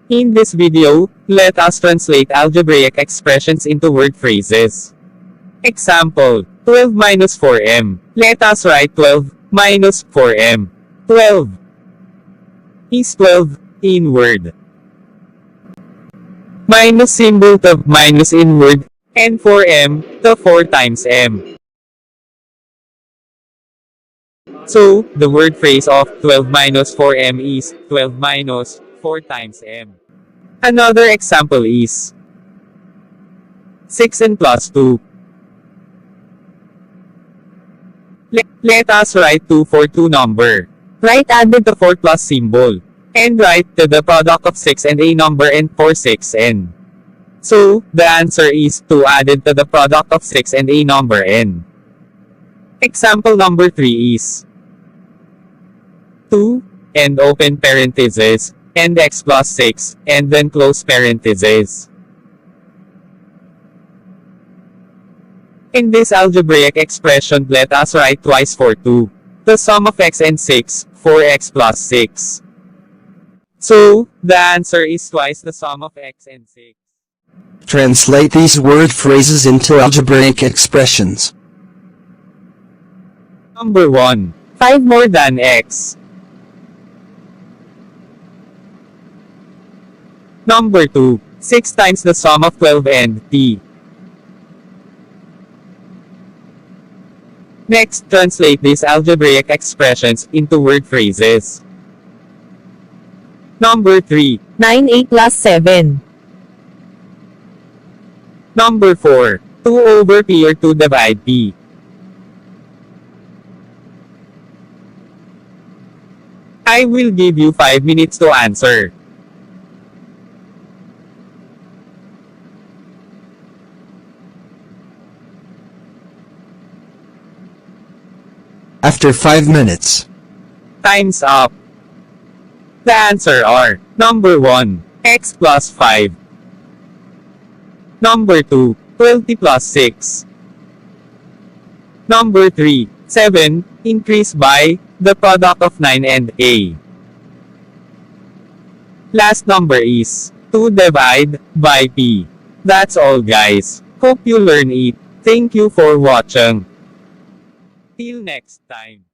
In this video, let us translate algebraic expressions into word phrases. Example, 12 minus 4m. Let us write 12 minus 4m. 12 is 12 in word. Minus symbol the minus in word, and 4m, the 4 times m. So, the word phrase of 12 minus 4m is 12 minus 4 times m. Another example is 6n plus 2. Let us write 2 for 2 number. Write added the 4 plus symbol. And write the product of 6 and a number and for 6n. So, the answer is 2 added to the product of 6 and a number n. Example number 3 is 2, and open parenthesis, and x plus 6, and then close parenthesis. In this algebraic expression, let us write twice for 2. The sum of x and 6, 4x plus 6. So, the answer is twice the sum of x and 6. Translate these word phrases into algebraic expressions. Number 1. 5 more than x. Number 2. 6 times the sum of 12 and t. Next, translate these algebraic expressions into word phrases. Number 3. 9a plus 7. Number 4. 2 over p or 2 divide p. I will give you 5 minutes to answer. After 5 minutes. Time's up. The answer are, number 1, x plus 5. Number 2, 12t plus 6. Number 3, 7, increased by, the product of 9 and a. Last number is, 2 divide, by p. That's all guys. Hope you learn it. Thank you for watching. Till next time.